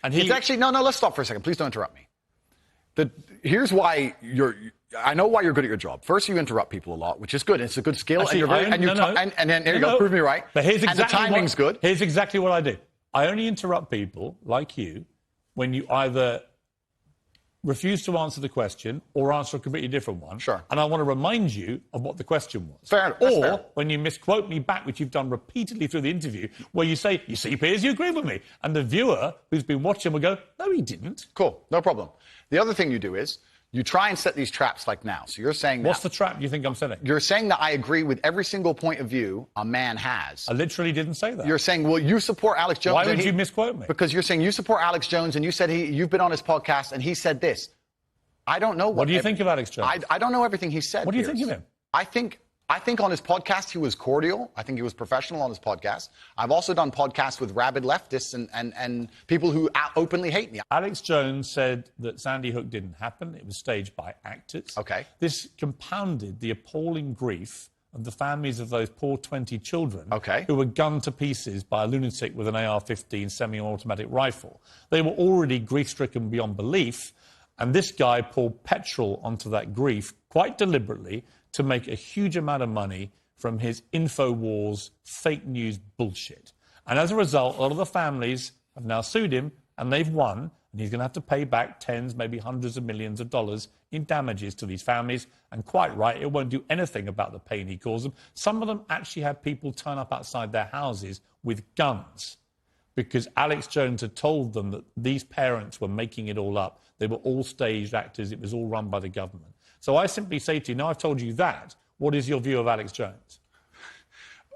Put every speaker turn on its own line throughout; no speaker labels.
And it's actually, no, let's stop for a second. Please don't interrupt me. Here's why I know why you're good at your job. First, you interrupt people a lot, which is good. It's a good skill.
Actually,
and then there you go, prove me right.
But here's exactly
and the timing's good.
Here's exactly what I do. I only interrupt people like you when you either refuse to answer the question or answer a completely different one.
Sure.
And I want to remind you of what the question was.
Fair.
Or when you misquote me back, which you've done repeatedly through the interview, where you say, you see, Piers, you agree with me. And the viewer who's been watching will go, no, he didn't.
Cool. No problem. The other thing you do is you try and set these traps like now. So you're saying
what's the trap you think I'm setting?
You're saying that I agree with every single point of view a man has.
I literally didn't say that.
You're saying, well, you support Alex Jones.
Why would you misquote me?
Because you're saying you support Alex Jones and you said you've been on his podcast and he said this. I don't know
what do you think of Alex Jones?
I don't know everything he said.
What do you think of him?
I think on his podcast he was cordial. I think he was professional on his podcast. I've also done podcasts with rabid leftists and people who openly hate me.
Alex Jones said that Sandy Hook didn't happen. It was staged by actors.
Okay.
This compounded the appalling grief of the families of those poor 20 children who were gunned to pieces by a lunatic with an AR-15 semi-automatic rifle. They were already grief-stricken beyond belief. And this guy poured petrol onto that grief quite deliberately to make a huge amount of money from his InfoWars fake news bullshit. And as a result, a lot of the families have now sued him, and they've won, and he's going to have to pay back tens, maybe hundreds of millions of dollars in damages to these families. And quite right, it won't do anything about the pain he caused them. Some of them actually had people turn up outside their houses with guns because Alex Jones had told them that these parents were making it all up. They were all staged actors. It was all run by the government. So I simply say to you, now I've told you that, what is your view of Alex Jones?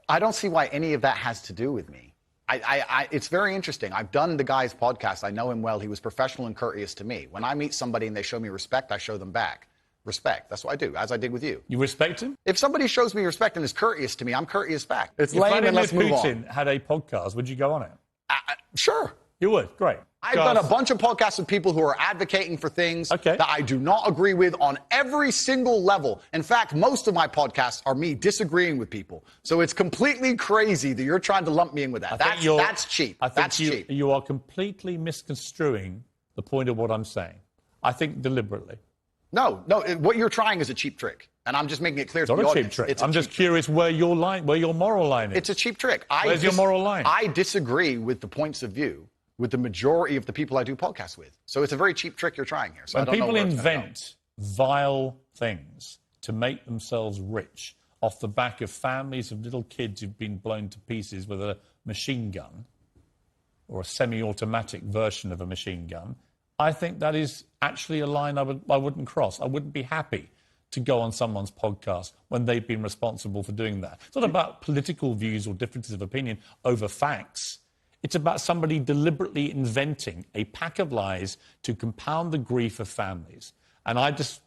I don't see why any of that has to do with me. It's very interesting. I've done the guy's podcast. I know him well. He was professional and courteous to me. When I meet somebody and they show me respect, I show them back. Respect. That's what I do, as I did with you.
You respect him?
If somebody shows me respect and is courteous to me, I'm courteous back. It's lame and let's move on.
If Putin had a podcast, would you go on it?
Sure.
You would? Great.
I've done a bunch of podcasts with people who are advocating for things that I do not agree with on every single level. In fact, most of my podcasts are me disagreeing with people. So it's completely crazy that you're trying to lump me in with that. That's cheap. That's cheap.
You are completely misconstruing the point of what I'm saying. I think deliberately.
No. What you're trying is a cheap trick. And I'm just making it clear to the audience.
It's not a cheap trick. I'm just curious where your moral line is.
It's a cheap trick.
Where's your moral line?
I disagree with the points of view with the majority of the people I do podcasts with. So it's a very cheap trick you're trying here. So
when people invent vile things to make themselves rich off the back of families of little kids who've been blown to pieces with a machine gun or a semi-automatic version of a machine gun, I think that is actually a line I wouldn't cross. I wouldn't be happy to go on someone's podcast when they've been responsible for doing that. It's not about political views or differences of opinion over facts. It's about somebody deliberately inventing a pack of lies to compound the grief of families. And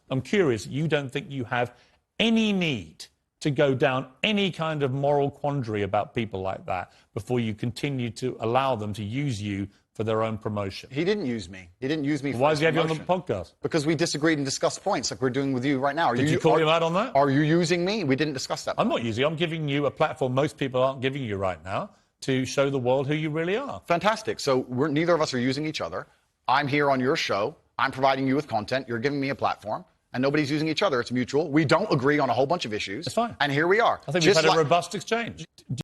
I'm curious, you don't think you have any need to go down any kind of moral quandary about people like that before you continue to allow them to use you for their own promotion.
He didn't use me. He didn't use me for
Why does he have you on the podcast?
Because we disagreed and discussed points like we're doing with you right now.
Did you call him out on that?
Are you using me? We didn't discuss that.
I'm not using you. I'm giving you a platform most people aren't giving you right now to show the world who you really are.
Fantastic. So neither of us are using each other. I'm here on your show. I'm providing you with content. You're giving me a platform. And nobody's using each other. It's mutual. We don't agree on a whole bunch of issues.
It's fine.
And here we are.
I think we've had a robust exchange.